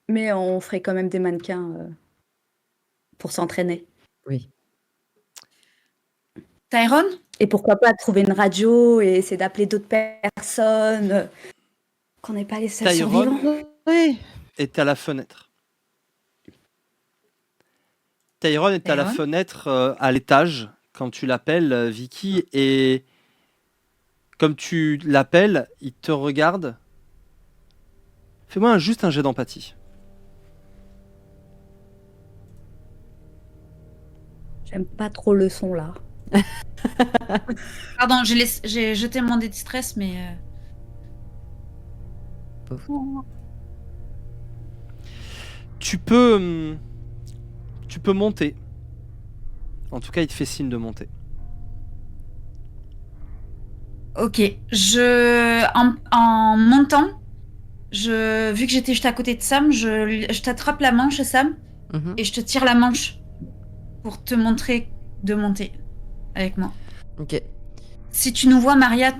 Mais on ferait quand même des mannequins, pour s'entraîner. Oui. Tyrone? Et pourquoi pas trouver une radio et essayer d'appeler d'autres personnes, qu'on n'est pas les seuls survivants. Tyrone est à la fenêtre. Tyrone est à la Tyrone? fenêtre, à l'étage, quand tu l'appelles, Vicky, et comme tu l'appelles, il te regarde. Fais-moi juste un jet d'empathie. J'aime pas trop le son là. Pardon, j'ai jeté mon dé de stress, mais... Tu peux monter. En tout cas, il te fait signe de monter. Ok, en montant, vu que j'étais juste à côté de Sam, je t'attrape la manche, Sam, et je te tire la manche pour te montrer de monter avec moi. Ok. Si tu nous vois, Maria,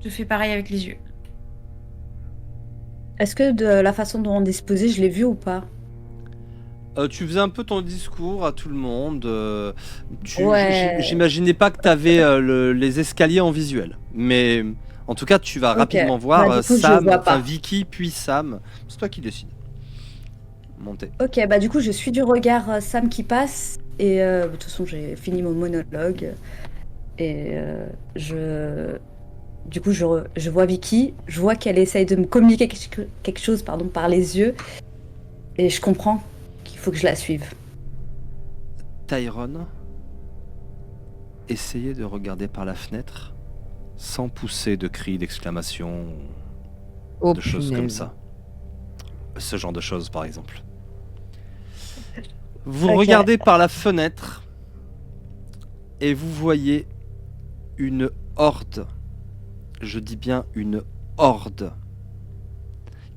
je fais pareil avec les yeux. Est-ce que de la façon dont on est disposé, je l'ai vu ou pas? Tu faisais un peu ton discours à tout le monde. Ouais. J'imaginais pas que tu avais les escaliers en visuel. Mais en tout cas, tu vas rapidement voir Bah, du coup, je Sam, vois pas. Vicky, puis Sam. C'est toi qui décides. Montez. Ok, bah du coup, je suis du regard Sam qui passe. Et de toute façon, j'ai fini mon monologue. Et du coup, je vois Vicky. Je vois qu'elle essaye de me communiquer quelque chose par les yeux. Et je comprends qu'il faut que je la suive. Tyrone, essayez de regarder par la fenêtre sans pousser de cris d'exclamation, Oh, de choses comme punaise. ça. Ce genre de choses, par exemple. Vous Ok. regardez par la fenêtre et vous voyez une horde, je dis bien une horde,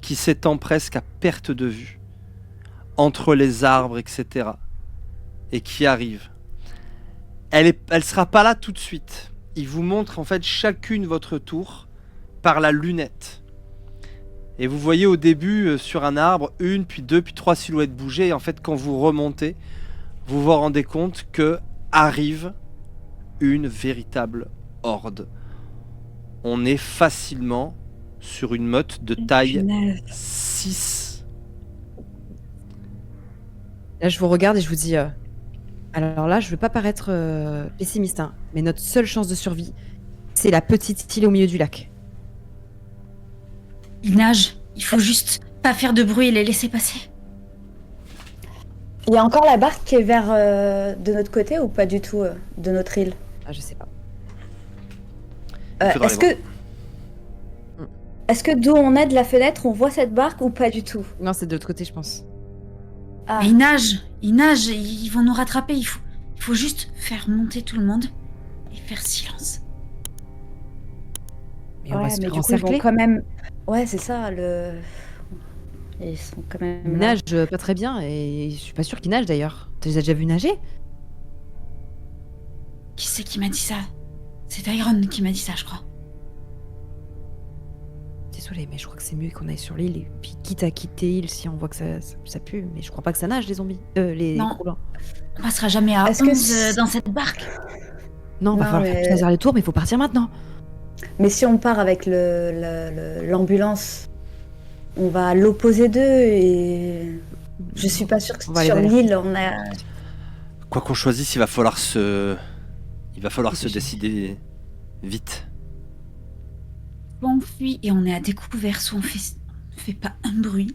qui s'étend presque à perte de vue, entre les arbres, etc. et qui arrive. Elle sera pas là tout de suite. Il vous montre en fait chacune votre tour par la lunette. Et vous voyez au début sur un arbre une, puis deux, puis trois silhouettes bouger. Et en fait, quand vous remontez, vous vous rendez compte que arrive une véritable horde. On est facilement sur une meute de taille Punaise. 6. Là, je vous regarde et je vous dis... Alors là, je veux pas paraître pessimiste, hein, mais notre seule chance de survie, c'est la petite île au milieu du lac. Ils nagent. Il faut juste pas faire de bruit et les laisser passer. Il y a encore la barque qui est vers de notre côté ou pas du tout de notre île? Ah, je sais pas. Faudra Est-ce aller que... Est-ce que d'où on est de la fenêtre, on voit cette barque ou pas du tout? Non, c'est de l'autre côté, je pense. Ah. Mais ils nagent, ils vont nous rattraper. Il faut juste faire monter tout le monde et faire silence. Mais on va se faire du coup, ils encercler. vont quand même... Ouais, c'est ça, Ils sont quand même Ils là. nagent pas très bien et je suis pas sûre qu'ils nagent d'ailleurs. Tu les as déjà vus nager? Qui c'est qui m'a dit ça? C'est Tyrone qui m'a dit ça, je crois. Désolée, mais je crois que c'est mieux qu'on aille sur l'île et puis quitte à quitter l'île si on voit que ça pue. Mais je crois pas que ça nage, les zombies. Les Non. gros blancs. On passera jamais à Est-ce que 11 dans cette barque. Non, va Non, falloir faire choisir les tours, mais il faut partir maintenant. Mais si on part avec l'ambulance, on va à l'opposé d'eux et... Je suis pas sûre que On va aller sur vers l'île, on a... Quoi qu'on choisisse, il va falloir se décider vite. Soit on fuit et on est à découvert, soit on fait pas un bruit.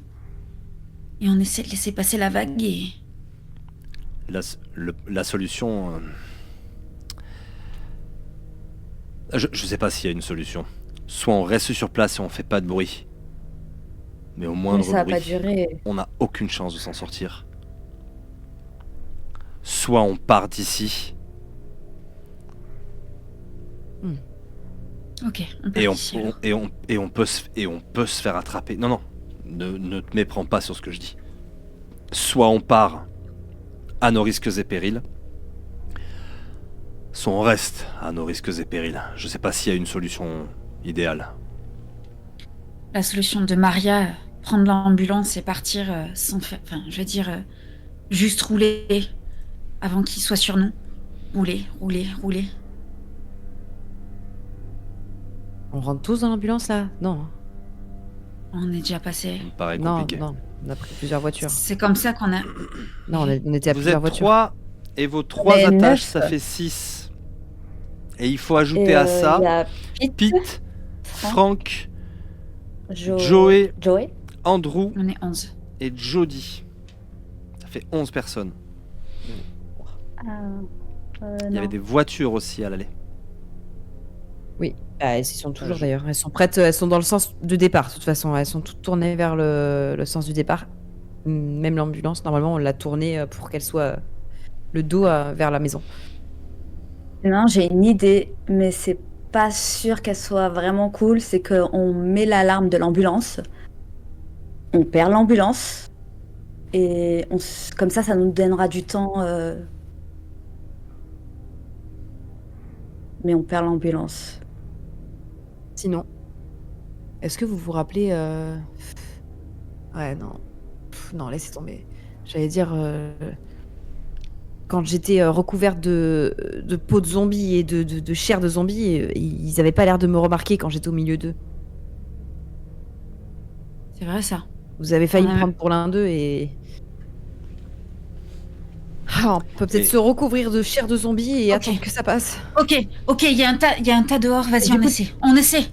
Et on essaie de laisser passer la vague et... La solution... Je sais pas s'il y a une solution. Soit on reste sur place et on fait pas de bruit. Mais au moindre ça va bruit, pas durer. on n'a aucune chance de s'en sortir. Soit on part d'ici Ok, on part et d'ici, alors. on peut se faire attraper. Non, ne te méprends pas sur ce que je dis. Soit on part à nos risques et périls, soit on reste à nos risques et périls. Je sais pas s'il y a une solution idéale. La solution de Maria prendre l'ambulance et partir sans faire... Enfin, je veux dire, juste rouler avant qu'il soit sur nous. Rouler. On rentre tous dans l'ambulance là? Non. On est déjà passé. Ça me paraît Non, compliqué. non. On a pris plusieurs voitures. C'est comme ça qu'on a... Non, on était à Vous plusieurs êtes voitures. 3 et vos 3 Mais attaches, 9. ça fait 6. Et il faut ajouter Et, à il y ça a Pete, Franck, Frank, Joey, Joey. Andrew On est 11. et Jody. Ça fait 11 personnes. Il y avait des voitures aussi à l'aller. Oui, elles y sont toujours je- d'ailleurs. Elles sont prêtes, elles sont dans le sens du départ, de toute façon. Elles sont toutes tournées vers le sens du départ. Même l'ambulance, normalement, on l'a tournée pour qu'elle soit le dos vers la maison. Non, j'ai une idée, mais c'est pas sûr qu'elle soit vraiment cool. C'est qu'on met l'alarme de l'ambulance, on perd l'ambulance, et comme ça nous donnera du temps. Mais on perd l'ambulance. Sinon, est-ce que vous vous rappelez Ouais, non. Non, laissez tomber. J'allais dire... Quand j'étais recouverte de peau de zombie et de chair de zombie, ils avaient pas l'air de me remarquer quand j'étais au milieu d'eux. C'est vrai, ça. Vous avez failli Ouais. me prendre pour l'un d'eux et... Ah, on peut peut-être Et- se recouvrir de chair de zombie et Ok. attendre que ça passe. Ok, il y a un tas dehors. Vas-y, Du coup- on essaie.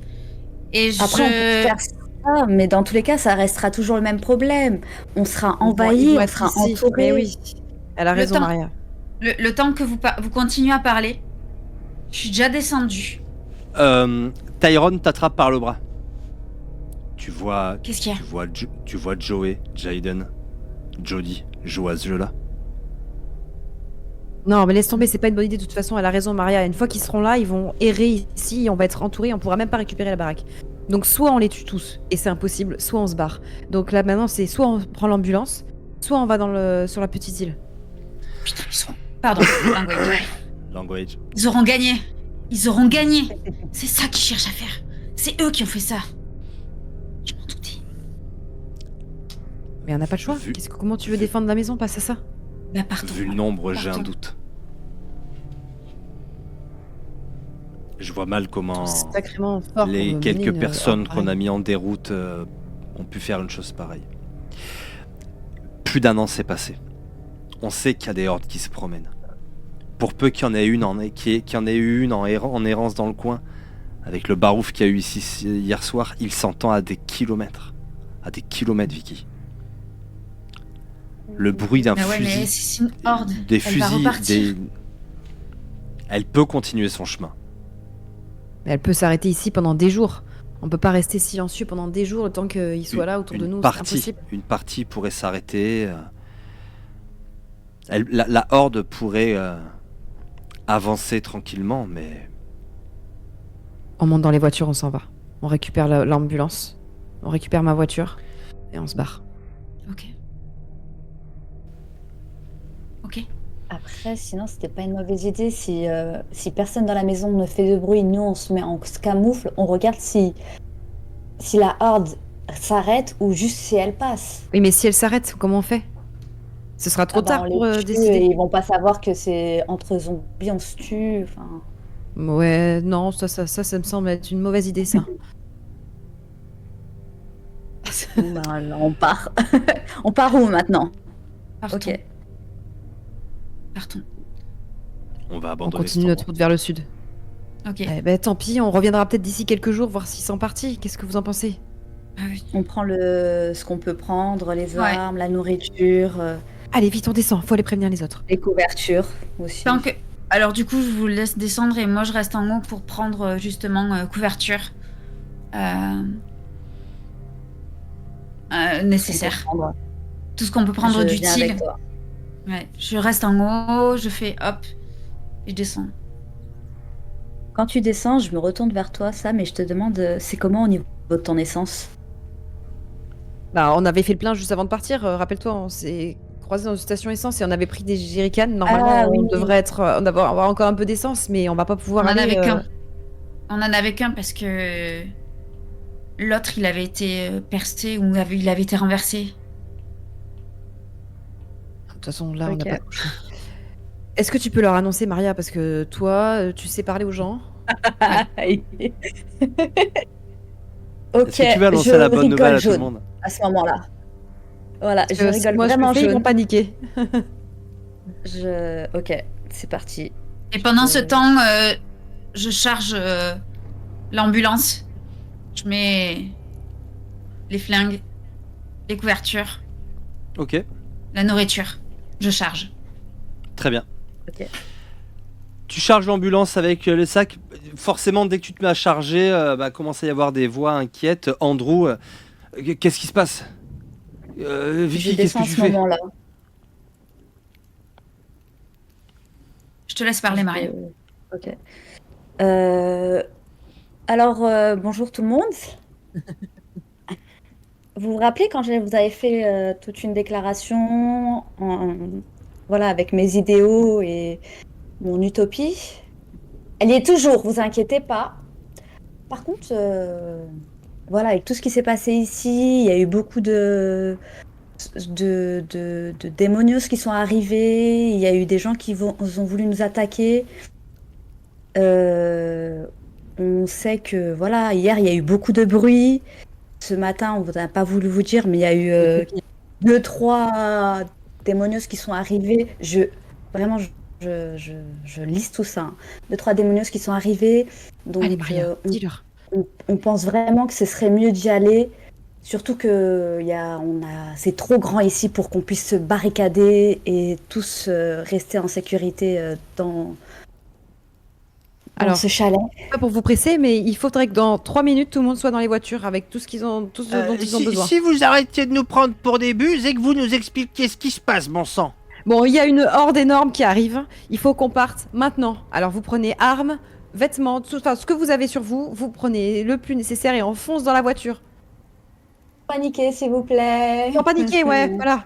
Et Après, on peut faire ça, mais dans tous les cas, ça restera toujours le même problème. On sera Ils envahi, vont on être sera ici. entouré. Mais oui, elle a Le raison, temps. Maria. Le temps que vous continuez à parler, je suis déjà descendue. Tyrone t'attrape par le bras. Tu vois, Qu'est-ce qu'il y a? tu vois Joey, Jaden, Jody jouer à ce jeu-là. Non, mais laisse tomber, c'est pas une bonne idée de toute façon, elle a raison, Maria. Une fois qu'ils seront là, ils vont errer ici, on va être entourés, on pourra même pas récupérer la baraque. Donc soit on les tue tous, et c'est impossible, soit on se barre. Donc là maintenant, c'est soit on prend l'ambulance, soit on va sur la petite île. Putain, ils sont... Pardon, language. Language. Ils auront gagné. Ils auront gagné. C'est ça qu'ils cherchent à faire. C'est eux qui ont fait ça. Je m'en doutais. Mais on n'a pas le choix. Vu- Comment tu veux défendre la maison, passe à ça? Bah, partons. Vu le nombre, j'ai un Partons. doute. Je vois mal comment C'est sacrément fort. les pour quelques mener une- personnes un qu'on a pareil. mis en déroute ont pu faire une chose pareille. Plus d'un an s'est passé. On sait qu'il y a des hordes qui se promènent. Pour peu qu'il y en ait une qu'il y en ait eu une en errance dans le coin, avec le barouf qu'il y a eu ici hier soir, il s'entend à des kilomètres. À des kilomètres, Vicky. Le bruit d'un Ah ouais, mais fusil, c'est une horde. des Elle va fusils, repartir. Elle peut continuer son chemin. Mais elle peut s'arrêter ici pendant des jours. On peut pas rester silencieux pendant des jours le temps qu'ils soient là autour de nous. C'est impossible. Une partie pourrait s'arrêter. La horde pourrait avancer tranquillement, mais On monte dans les voitures, on s'en va. On récupère l'ambulance. On récupère ma voiture. Et on se barre. Ok. Ok. Après, sinon, c'était pas une mauvaise idée. Si personne dans la maison ne fait de bruit, nous, on se camoufle, on regarde si la horde s'arrête ou juste si elle passe. Oui, mais si elle s'arrête, comment on fait? Ce sera trop Ah bah, tard on pour les tue décider. et ils vont pas savoir que c'est entre zombies, on se tue. Enfin, Ouais, non, ça me semble être une mauvaise idée, ça. bon, bah, là, on part. On part où maintenant? Partons. Ok. Partons. on va On abandonner continue cet notre endroit. route vers le sud. Ok. Eh ben, tant pis, on reviendra peut-être d'ici quelques jours, voir s'ils sont partis. Qu'est-ce que vous en pensez? Ah oui. On prend ce qu'on peut prendre, les Ouais. armes, la nourriture, Allez, vite, on descend. Faut aller prévenir les autres. les couvertures aussi. Tant que... Alors du coup, je vous laisse descendre et moi je reste en haut pour prendre justement couverture nécessaire. On peut prendre. Tout ce qu'on peut prendre Je viens d'utile. avec toi. Ouais, je reste en haut, je fais hop, et je descends. Quand tu descends, je me retourne vers toi, Sam, et je te demande, c'est comment au niveau de ton essence? Bah, on avait fait le plein juste avant de partir. Rappelle-toi, on s'est croisés dans une station essence et on avait pris des jerrycans. Normalement, Ah, on oui. devrait avoir encore un peu d'essence, mais on va pas pouvoir On en aller. avait qu'un. On en avait qu'un parce que l'autre, il avait été percé ou il avait été renversé. De toute façon, là, on n'a Ok. pas trop le choix. Est-ce que tu peux leur annoncer, Maria, parce que toi, tu sais parler aux gens? Ok, Est-ce que tu veux annoncer je la bonne nouvelle rigole à tout le jaune monde? à ce moment-là. Voilà, Parce je que si rigole moi je le vraiment fais, ils vont jaune. paniquer. Ok, c'est parti. Et pendant ce Je- temps, je charge l'ambulance. Je mets les flingues, les couvertures, Ok, la nourriture. Je charge. très bien. Ok. Tu charges l'ambulance avec les sacs. Forcément, dès que tu te mets à charger, commence à y avoir des voix inquiètes. Andrew, qu'est-ce qui se passe? Je Vicky, qu'est-ce descends que à tu ce fais? moment-là. Je te laisse parler, Maria. Ok. Euh, Alors, bonjour tout le monde. Vous vous rappelez quand vous avez fait toute une déclaration voilà, avec mes idéaux et mon utopie? Elle y est toujours, vous inquiétez pas. Par contre, voilà, avec tout ce qui s'est passé ici, il y a eu beaucoup de démonios qui sont arrivés, il y a eu des gens ont voulu nous attaquer. Euh, on sait que, voilà, hier, il y a eu beaucoup de bruit. Ce matin, on n'a pas voulu vous dire, mais il y a eu deux, trois démonios qui sont arrivés. Vraiment, je liste tout ça, hein. Deux, trois démonios qui sont arrivés. Allez, Donc, Maria, dis-leur. on pense vraiment que ce serait mieux d'y aller. Surtout que c'est trop grand ici pour qu'on puisse se barricader et tous rester en sécurité dans Alors, ce chalet. pas pour vous presser, mais il faudrait que dans 3 minutes, tout le monde soit dans les voitures avec tout ce dont ils ont besoin. Si vous arrêtiez de nous prendre pour des buses et que vous nous expliquiez ce qui se passe, bon sang. Bon, il y a une horde énorme qui arrive. Il faut qu'on parte maintenant. Alors, vous prenez armes, vêtements, enfin, ce que vous avez sur vous, vous prenez le plus nécessaire et on fonce dans la voiture. Paniquer, s'il vous plaît. Sans paniquer, ouais, voilà.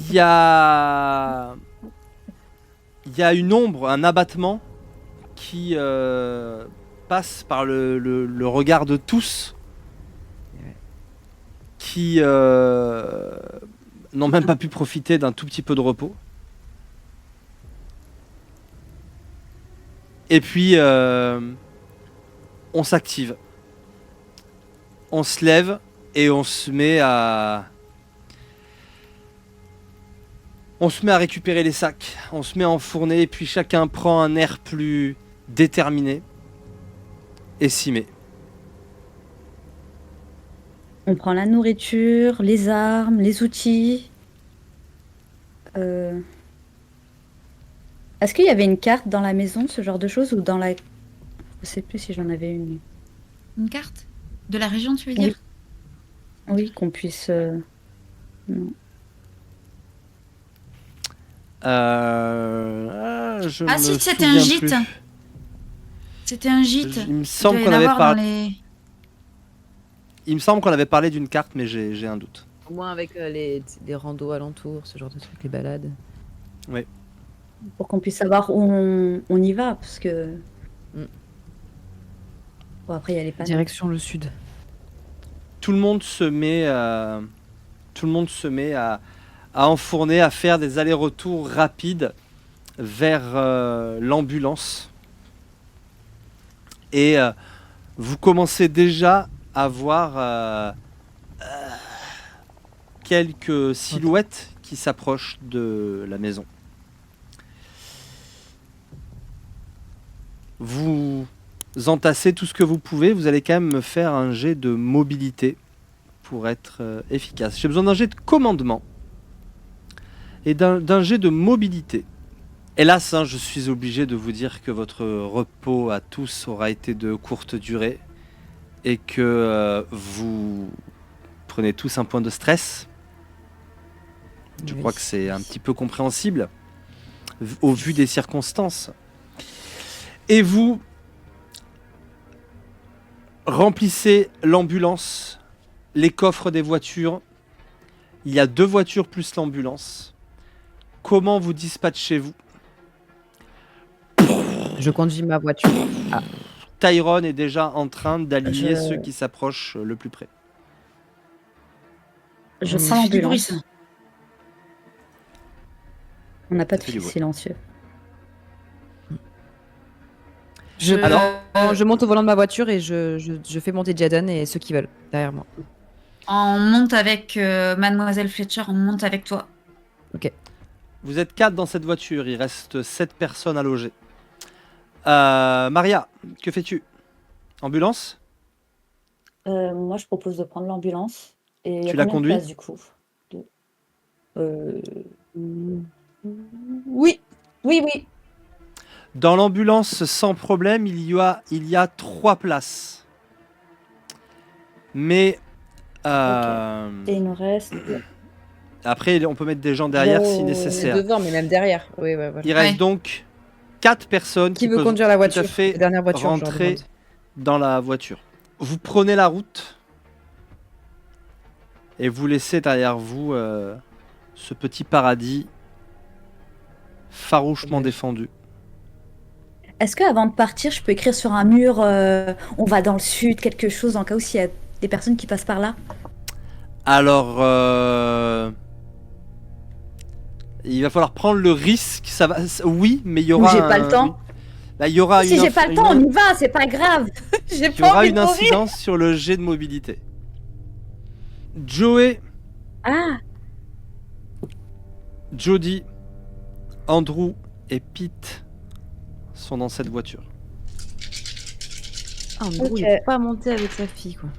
Il y a... Il y a une ombre, un abattement qui passe par le regard de tous, qui n'ont même pas pu profiter d'un tout petit peu de repos. Et puis, on s'active. On se lève et on se met à récupérer les sacs. On se met à enfourner et puis chacun prend un air plus déterminé et s'y met. On prend la nourriture, les armes, les outils. Est-ce qu'il y avait une carte dans la maison, ce genre de choses, ou dans la... Je sais plus si j'en avais une. Une carte de la région, tu veux dire? Oui, qu'on puisse... Non. Si, c'était un gîte. C'était un gîte. Il me semble qu'on avait Il me semble qu'on avait parlé d'une carte, mais j'ai un doute. Au moins avec les randos alentours, ce genre de trucs, les balades. Oui. Pour qu'on puisse savoir où on y va, parce que... Bon, après, il y a les panneaux. Direction le sud. Tout le monde se met à enfourner, à faire des allers-retours rapides vers l'ambulance. Et vous commencez déjà à voir quelques silhouettes qui s'approchent de la maison. Vous entassez tout ce que vous pouvez. Vous allez quand même me faire un jet de mobilité pour être efficace. J'ai besoin d'un jet de commandement et d'un jet de mobilité. Hélas, je suis obligé de vous dire que votre repos à tous aura été de courte durée et que vous prenez tous un point de stress. Je crois que c'est un petit peu compréhensible au vu des circonstances. Et vous remplissez l'ambulance, les coffres des voitures. Il y a 2 voitures plus l'ambulance. Comment vous dispatchez-vous ? Je conduis ma voiture. Tyrone est déjà en train d'aligner Je- ceux qui s'approchent le plus près. Je Ça prends fait du bruit, l'ambulance. ça. On n'a pas de Ça fait du fils bruit. silencieux. Je monte au volant de ma voiture et je fais monter Jaden et ceux qui veulent derrière moi. On monte avec Mademoiselle Fletcher, on monte avec toi. Vous êtes 4 dans cette voiture, il reste 7 personnes à loger. Maria, que fais-tu? Ambulance? Moi, je propose de prendre l'ambulance. Et il y a Tu la combien de conduis? places, du coup? Deux. Oui, oui, oui. Dans l'ambulance, sans problème, il y a 3 places. Mais Et il nous reste. après, on peut mettre des gens derrière si Bon, nécessaire. Devant, mais même derrière. Oui, ouais, voilà. Il reste Ouais. donc 4 personnes Qui veut peuvent conduire la tout voiture? à fait La dernière voiture, je leur rentrer demande. dans la voiture. Vous prenez la route et vous laissez derrière vous ce petit paradis farouchement défendu. Est-ce qu'avant de partir, je peux écrire sur un mur on va dans le sud, quelque chose, en cas où s'il y a des personnes qui passent par là? Alors, il va falloir prendre le risque. Oui, mais il y aura. Ou j'ai pas le temps? Là, il y aura Si j'ai pas le temps, on y va, c'est pas grave. J'ai Il y pas aura envie une de mourir. incidence sur le jet de mobilité. Joey, Ah, Jody, Andrew et Pete sont dans cette voiture. Ah, en gros, Ok. il peut pas monter avec sa fille, quoi.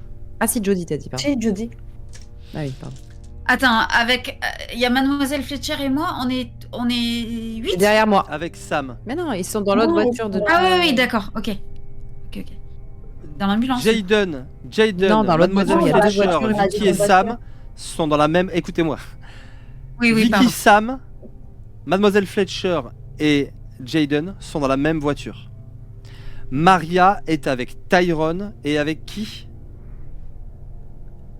Ah si, Jodie t'as dit, pardon. j'ai Jody. Ah oui, pardon. Attends, avec. Il y a Mademoiselle Fletcher et moi, on est Et 8. derrière moi. Avec Sam, Mais non, ils sont dans l'autre Non, voiture de... Ah oui, oui, d'accord, ok. Ok. Dans l'ambulance. Jaden, Non, dans l'autre Mademoiselle voiture, il y a deux Fletcher, voitures, il y a Vicky deux et voitures. Sam sont dans la même. Écoutez-moi. Oui, oui, Vicky, pardon. Sam, Mademoiselle Fletcher et Jaden sont dans la même voiture. Maria est avec Tyrone et avec qui?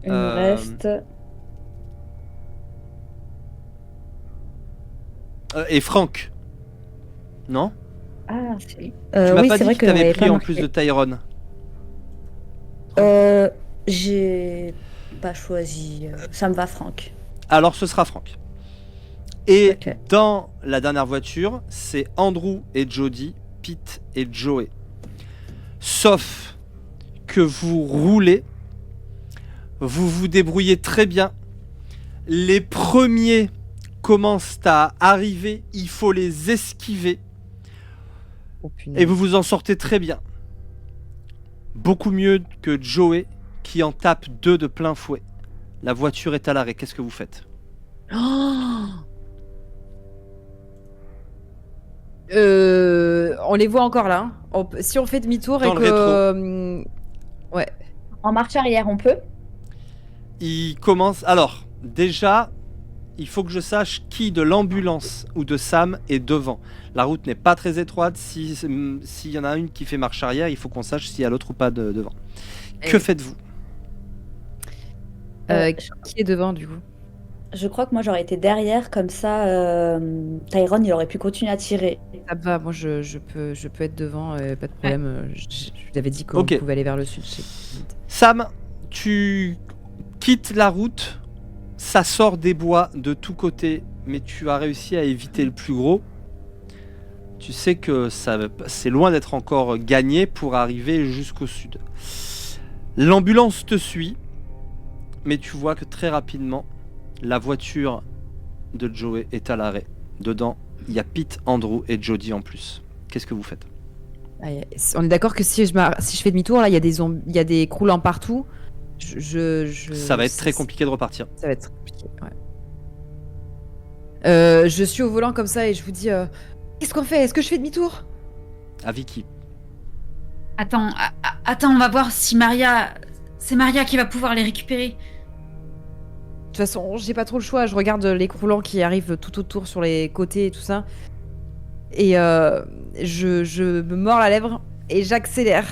Il nous reste. Et Franck. Non? Ah, c'est. Tu m'as Oui, pas c'est dit vrai que que t'avais j'avais pris pas en marqué. plus de Tyrone. J'ai pas choisi. Ça me va, Franck. Alors ce sera Franck. Et Ok. dans la dernière voiture, c'est Andrew et Jody, Pete et Joey. Sauf que vous roulez, vous vous débrouillez très bien. Les premiers commencent à arriver, il faut les esquiver Oh, punaise. et vous vous en sortez très bien. Beaucoup mieux que Joey qui en tape 2 de plein fouet. La voiture est à l'arrêt, qu'est-ce que vous faites? On les voit encore là. Hein. Si on fait demi-tour Dans et le que... Ouais. En marche arrière, on peut? Il commence. Alors, déjà, il faut que je sache qui de l'ambulance ou de Sam est devant. La route n'est pas très étroite. S'il y en a une qui fait marche arrière, il faut qu'on sache s'il y a l'autre ou pas devant. Que oui. faites-vous? Qui est devant du coup? Je crois que moi j'aurais été derrière, comme ça Tyrone il aurait pu continuer à tirer. Ça va, moi je peux être devant, pas de problème. Je vous avais dit qu'on Ok. pouvait aller vers le sud. Sam, tu quittes la route. Ça sort des bois de tous côtés, mais tu as réussi à éviter le plus gros. Tu sais que c'est loin d'être encore gagné pour arriver jusqu'au sud. L'ambulance te suit, mais tu vois que très rapidement, la voiture de Joey est à l'arrêt. Dedans, il y a Pete, Andrew et Jody en plus. Qu'est-ce que vous faites? On est d'accord que si je fais demi-tour, là, il y a des croulants partout. Ça va être très compliqué de repartir. Ça va être compliqué, ouais. Je suis au volant comme ça et je vous dis qu'est-ce qu'on fait? Est-ce que je fais demi-tour? À Vicky. Attends, on va voir si Maria. C'est Maria qui va pouvoir les récupérer. De toute façon, j'ai pas trop le choix. Je regarde les croulants qui arrivent tout autour sur les côtés et tout ça. Et je me mords la lèvre et j'accélère.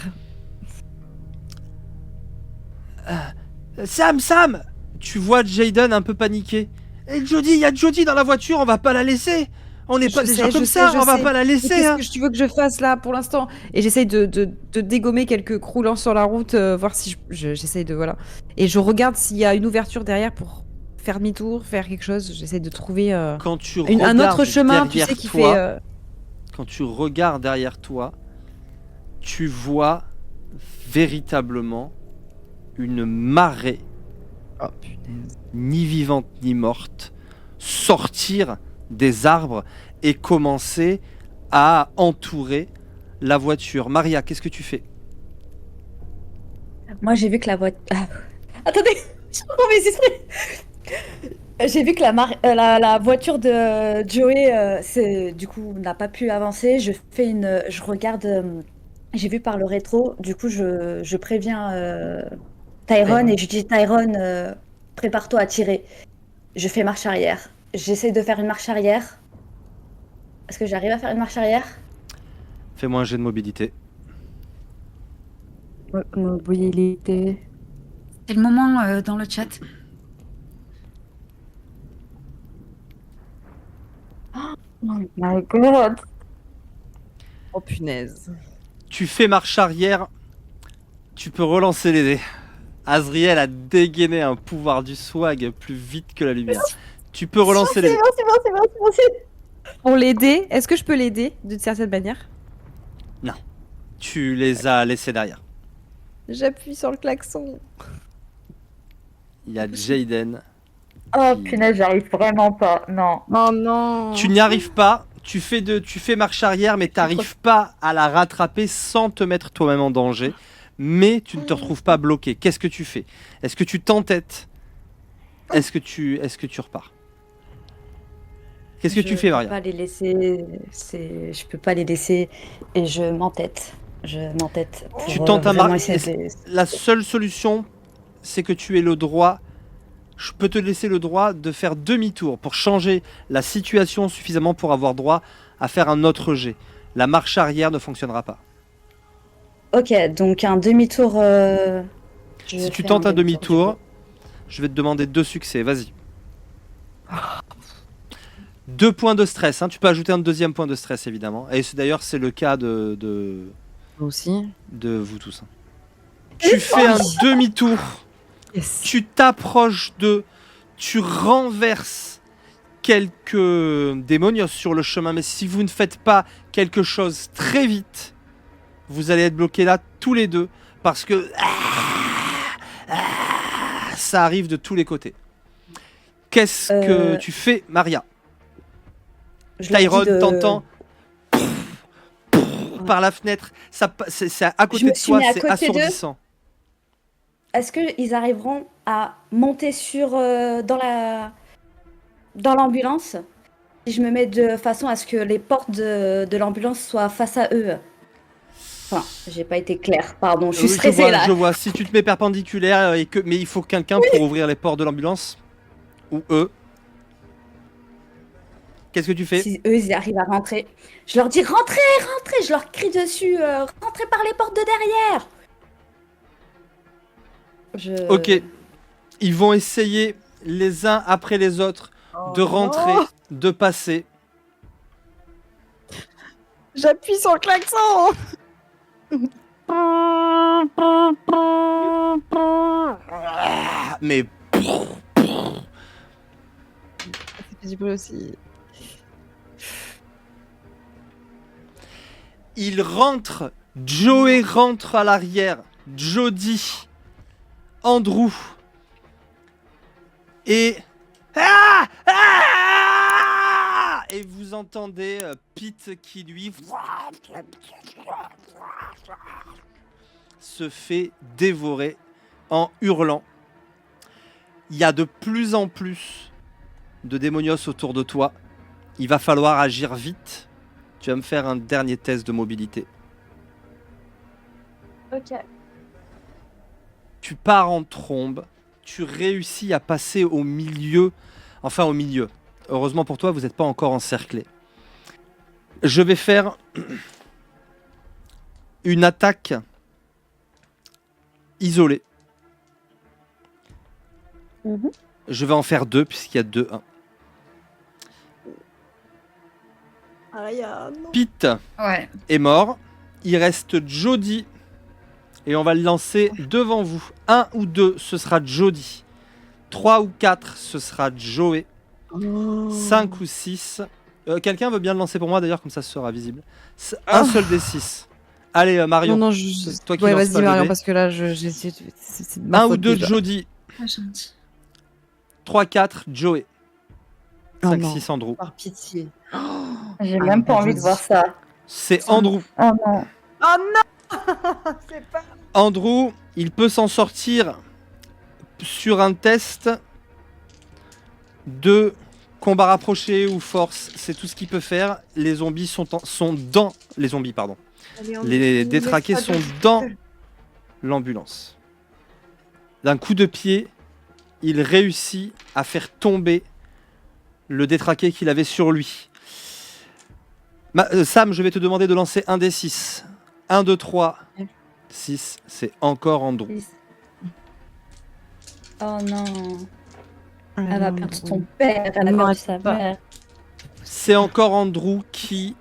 Sam! Tu vois Jaden un peu paniqué. Et Jody, il y a Jody dans la voiture, on va pas la laisser. On n'est pas Je des sais, gens comme je ça, sais, je on va sais. pas la Mais laisser. qu'est-ce Hein. que tu veux que je fasse là pour l'instant? Et j'essaye de dégommer quelques croulants sur la route, voir si j'essaye de voilà. Et je regarde s'il y a une ouverture derrière pour faire demi-tour, faire quelque chose. J'essaye de trouver Quand tu un autre regardes chemin, tu derrière sais, qui toi, fait. quand tu regardes derrière toi, tu vois véritablement une marée, Oh punaise. ni vivante ni morte, sortir des arbres et commencer à entourer la voiture. Maria, qu'est-ce que tu fais? Moi, j'ai vu que la voiture. Attendez, je reprends mes esprits. J'ai vu que la voiture de Joey, du coup, n'a pas pu avancer. Je regarde. J'ai vu par le rétro. Du coup, je préviens Tyrone et je dis Tyrone, prépare-toi à tirer. Je fais marche arrière. J'essaie de faire une marche arrière. Est-ce que j'arrive à faire une marche arrière? Fais-moi un jet de mobilité. Mobilité. C'est le moment dans le chat. Oh my god. Oh punaise. Tu fais marche arrière, tu peux relancer les dés. Azriel a dégainé un pouvoir du swag plus vite que la lumière. Tu peux relancer les dés. C'est bon. Pour l'aider, est-ce que je peux l'aider d'une certaine manière? Tu les as laissés derrière. J'appuie sur le klaxon. Il y a Jaden. Oh punaise, j'arrive vraiment pas. Non. Oh non. Tu n'y arrives pas. Tu fais marche arrière, mais tu n'arrives pas à la rattraper sans te mettre toi-même en danger. Mais tu ne te retrouves pas bloqué. Qu'est-ce que tu fais? Est-ce que tu t'entêtes? Est-ce que tu repars? Qu'est-ce que tu fais, Maria? Je peux pas les laisser. Je peux pas les laisser et je m'entête. Pour, Tu tentes un vraiment mar- essayer de les- La seule solution, c'est que tu aies le droit. Je peux te laisser le droit de faire demi-tour pour changer la situation suffisamment pour avoir droit à faire un autre jet. La marche arrière ne fonctionnera pas. Ok, donc un demi-tour. Si tu tentes un demi-tour, je vais te demander 2 succès. Vas-y. 2 points de stress. Hein. Tu peux ajouter un deuxième point de stress, évidemment. Et d'ailleurs, c'est le cas de Aussi. vous tous. Hein. Tu fais un demi-tour. Yes. Tu t'approches tu renverses quelques démonios sur le chemin, mais si vous ne faites pas quelque chose très vite, vous allez être bloqués là tous les deux, parce que ça arrive de tous les côtés. Qu'est-ce que tu fais, Maria? Tyrone t'entend par la fenêtre, c'est à côté de toi, c'est assourdissant. Est-ce qu'ils arriveront à monter dans l'ambulance si je me mets de façon à ce que les portes de l'ambulance soient face à eux? Enfin, j'ai pas été claire, pardon, je suis stressée là. Je vois, si tu te mets perpendiculaire, mais il faut quelqu'un pour ouvrir les portes de l'ambulance. Ou eux. Qu'est-ce que tu fais? Si eux, ils arrivent à rentrer, je leur dis rentrez, je leur crie dessus, rentrez par les portes de derrière. Ok, ils vont essayer les uns après les autres de rentrer, de passer. J'appuie sur le klaxon. Mais Ça fait du bruit aussi. ils rentrent, Joey rentre à l'arrière, Jody, Andrew et et vous entendez Pete qui lui se fait dévorer en hurlant. Il y a de plus en plus de démonios autour de toi. Il va falloir agir vite. Tu vas me faire un dernier test de mobilité. Ok. Tu pars en trombe. Tu réussis à passer au milieu. Enfin, au milieu. Heureusement pour toi, vous n'êtes pas encore encerclé. Je vais faire une attaque isolée. Je vais en faire 2 puisqu'il y a 2-1. Pete Ouais. est mort. Il reste Jody. Et on va le lancer devant vous. 1 ou 2, ce sera Jody. 3 ou 4, ce sera Joey. 5 ou 6. Quelqu'un veut bien le lancer pour moi d'ailleurs, comme ça ce sera visible. Un seul des 6. Allez, Marion. Non, c'est toi qui ouais, lance pas vas-y, le Marion, dé. parce que là, c'est de ma 1 ou faute 2 déjà. Jody. Ah, gentil. 3, 4 Joey. Oh 5, non. 6 Andrew. Par pitié. J'ai Ah, même pas bah, envie je de voir dis. ça. C'est Andrew. Oh non. Oh non. C'est pas. Andrew, il peut s'en sortir sur un test de combat rapproché ou force. C'est tout ce qu'il peut faire. Les zombies sont dans... Les zombies, pardon. Les détraqués sont dans l'ambulance. D'un coup de pied, il réussit à faire tomber le détraqué qu'il avait sur lui. Sam, je vais te demander de lancer un des 6. 1, 2, 3, 6. C'est encore Andrew. Oh non. Elle Elle va perdre son père, elle a Non, perdu sa pas. mère. C'est encore Andrew qui,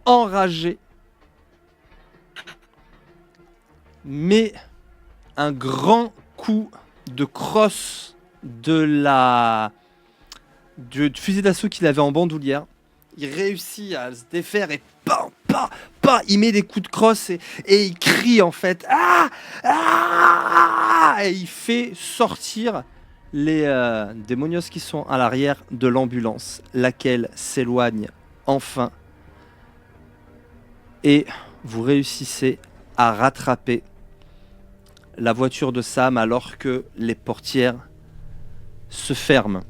enragé, met un grand coup de crosse du fusil d'assaut qu'il avait en bandoulière. Il réussit à se défaire et il met des coups de crosse et il crie en fait. Ah, ah, et il fait sortir les démonios qui sont à l'arrière de l'ambulance, laquelle s'éloigne enfin. Et vous réussissez à rattraper la voiture de Sam alors que les portières se ferment.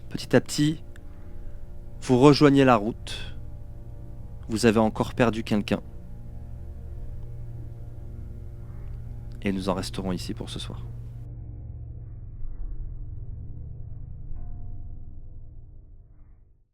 Petit à petit, vous rejoignez la route. Vous avez encore perdu quelqu'un. Et nous en resterons ici pour ce soir.